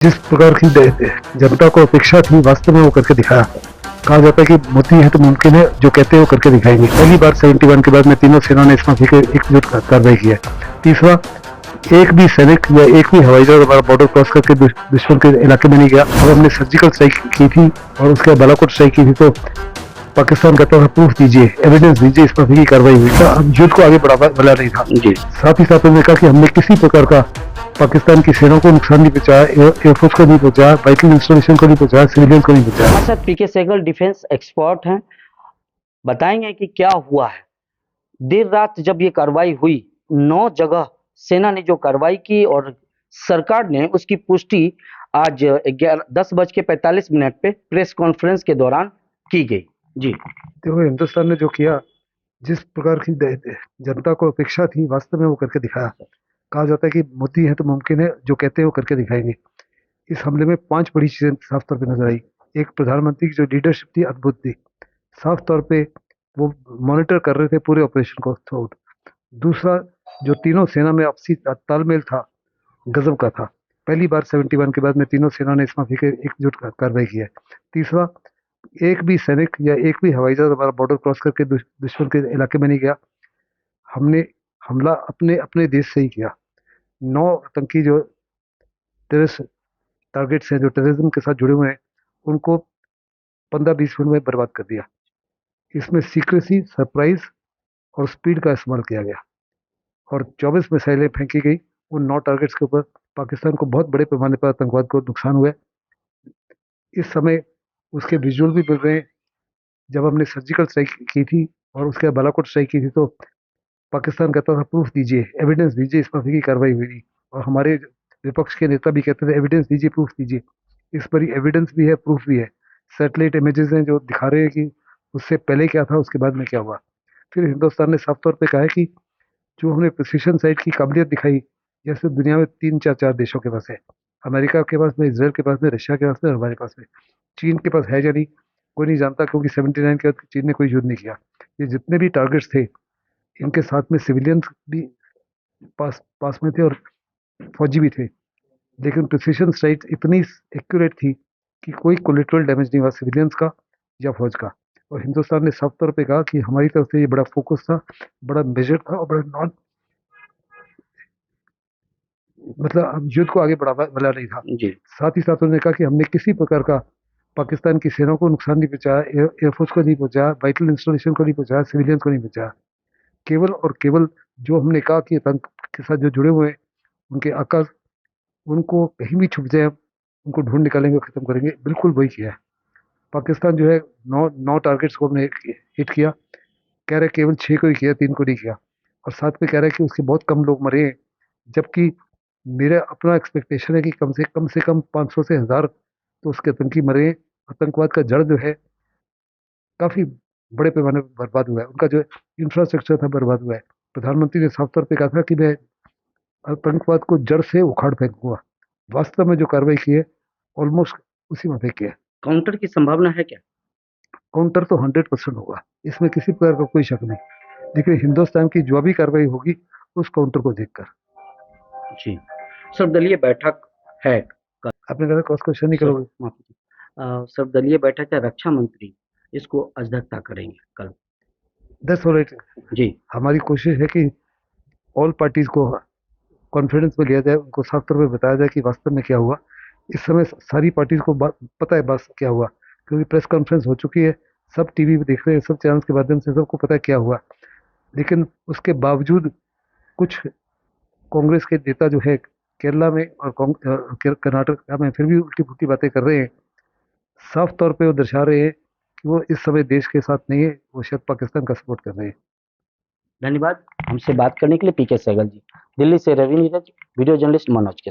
जिस प्रकार की जनता को अपेक्षा थी वास्तव में वो करके दिखाया। कहा जाता है कि मोदी है तो मुमकिन है, जो कहते हैं वो करके दिखाएंगे। पहली बार 71 के बाद में तीनों सेना ने इस माफी के एकजुट कार्रवाई की है। तीसरा, एक भी सैनिक या एक भी हवाई जहाज हमारा बॉर्डर क्रॉस करके दुश्मन के इलाके में नहीं गया। और हमने सर्जिकल स्ट्राइक की थी और उसके बाद बालाकोट स्ट्राइक की थी, तो पाकिस्तान कहता था प्रूफ दीजिए, एविडेंस दीजिए, इस माफी की कार्रवाई हुई था। हम युद्ध को आगे बढ़ा नहीं था। साथ ही साथ उन्होंने कहा कि हमने किसी प्रकार का पाकिस्तान की सेना को नुकसान नहीं पहुंचाया, एयरफोर्स को नहीं पहुंचाया, वाइटल इंस्टॉलेशन को नहीं पहुंचाया, सिविलियन को नहीं पहुंचाया। हमारे साथ पीके सहगल डिफेंस एक्सपर्ट हैं, बताएंगे कि क्या हुआ है। देर रात जब ये कार्रवाई हुई, 9 जगह सेना ने जो कार्रवाई की और सरकार ने उसकी पुष्टि आज 10:45 पे प्रेस कॉन्फ्रेंस के दौरान की गई। जी देखो, हिंदुस्तान ने जो किया, जिस प्रकार की जनता को अपेक्षा थी वास्तव में वो करके दिखाया। कहा जाता है कि मोदी है तो मुमकिन है, जो कहते हैं वो करके दिखाएंगे। इस हमले में 5 बड़ी चीजें साफ तौर पे नजर आई। एक, प्रधानमंत्री की जो लीडरशिप थी अद्भुत थी, साफ तौर पे वो मॉनिटर कर रहे थे पूरे ऑपरेशन को थ्रू आउट। दूसरा, जो तीनों सेना में आपसी तालमेल था, गजब का था। पहली बार 71 के बाद में तीनों सेना ने इस माफी के एकजुट कार्रवाई की है। तीसरा, एक भी सैनिक या एक भी हवाई जहाज हमारा बॉर्डर क्रॉस करके दुश्मन के इलाके में नहीं गया। हमने हमला अपने अपने देश से ही किया। 9 आतंकी जो टेररिस्ट टारगेट्स हैं, जो टेररिज्म के साथ जुड़े हुए हैं, उनको 15-20 मिनट में बर्बाद कर दिया। इसमें सीक्रेसी, सरप्राइज और स्पीड का इस्तेमाल किया गया और 24 मिसाइलें फेंकी गई उन 9 टारगेट्स के ऊपर। पाकिस्तान को बहुत बड़े पैमाने पर आतंकवाद को नुकसान हुआ है। इस समय उसके विजुअल भी मिल रहे हैं। जब हमने सर्जिकल स्ट्राइक की थी और उसके बाद बालाकोट स्ट्राइक की थी, तो पाकिस्तान कहता था प्रूफ दीजिए, एविडेंस दीजिए, इस माफी की कार्रवाई हुई थी। और हमारे विपक्ष के नेता भी कहते थे एविडेंस दीजिए, प्रूफ दीजिए। इस पर एविडेंस भी है, प्रूफ भी है। सैटेलाइट इमेजेस हैं जो दिखा रहे हैं कि उससे पहले क्या था, उसके बाद में क्या हुआ। फिर हिंदुस्तान ने साफ तौर पे कहा है कि जो हमने प्रिसीशन साइट की काबिलियत दिखाई, जैसे दुनिया में 3-4 देशों के पास है। अमेरिका के पास में, इसराइल के पास में, रशिया के पास में और हमारे पास में। चीन के पास है या नहीं कोई नहीं जानता, क्योंकि 79 के बाद चीन ने कोई युद्ध नहीं किया। ये जितने भी टारगेट्स थे, इनके साथ में सिविलियंस भी पास पास में थे और फौजी भी थे। लेकिन प्रिसीशन स्ट्राइक इतनी एक्यूरेट थी कि कोई कोलेटरल डैमेज नहीं हुआ सिविलियंस का या फौज का। और हिंदुस्तान ने साफ तौर पे कहा कि हमारी तरफ से ये बड़ा फोकस था, बड़ा मेजर था और बड़ा नॉन, मतलब हम युद्ध को आगे बढ़ा नहीं था। जी साथ ही साथ उन्होंने कहा कि हमने किसी प्रकार का पाकिस्तान की सेना को नुकसान नहीं पहुंचाया, एयरफोर्स को नहीं पहुंचाया, वाइटल इंस्टॉलेशन को नहीं पहुंचाया, सिविलियंस को नहीं पहुंचाया। केवल और केवल जो हमने कहा कि आतंक के साथ जो जुड़े हुए हैं, उनके आकाश, उनको कहीं भी छुप जाए, उनको ढूंढ निकालेंगे, खत्म करेंगे, बिल्कुल वही किया है। पाकिस्तान जो है, 9 टारगेट्स को हमने हिट किया। कह रहे केवल 6 को ही किया, 3 को नहीं किया। और साथ में कह रहे हैं कि उसके बहुत कम लोग मरे हैं, जबकि मेरा अपना एक्सपेक्टेशन है कि कम से कम 500 से 1000 तो उसके आतंकी मरे हैं। आतंकवाद का जड़ जो है काफी बड़े पैमाने पर बर्बाद हुआ है, उनका जो इंफ्रास्ट्रक्चर था बर्बाद हुआ है। प्रधानमंत्री ने साफ तौर पे कहा था कि मैं आतंकवाद को जड़ से उखाड़ फेंकूंगा। वास्तव में जो कार्रवाई की है, ऑलमोस्ट उसी माफे की है। काउंटर की संभावना है क्या? काउंटर तो 100% होगा, इसमें किसी प्रकार का कोई शक नहीं। लेकिन हिंदुस्तान की जो भी कार्रवाई होगी उस काउंटर को देखकर। जी, सर्वदलीय बैठक है। आपने कहा क्रॉस क्वेश्चन नहीं करोगे? माफी, सर्वदलीय बैठक है, रक्षा मंत्री इसको अध्यक्षता करेंगे कल। That's alright. जी हमारी कोशिश है कि ऑल पार्टीज को कॉन्फिडेंस में लिया जाए, उनको साफ तौर पे बताया जाए कि वास्तव में क्या हुआ। इस समय सारी पार्टीज को पता है बस क्या हुआ, क्योंकि प्रेस कॉन्फ्रेंस हो चुकी है, सब टीवी पे देख रहे हैं, सब चैनल्स के माध्यम से सबको पता है क्या हुआ। लेकिन उसके बावजूद कुछ कांग्रेस के नेता जो है केरला में और कर्नाटक में फिर भी उल्टी पुल्टी बातें कर रहे हैं। साफ तौर पे वो दर्शा रहे हैं कि वो इस समय देश के साथ नहीं है, वो शायद पाकिस्तान का सपोर्ट कर रहे हैं। धन्यवाद हमसे बात करने के लिए पीके सहगल जी। दिल्ली से रवि नीरज, वीडियो जर्नलिस्ट मनोज के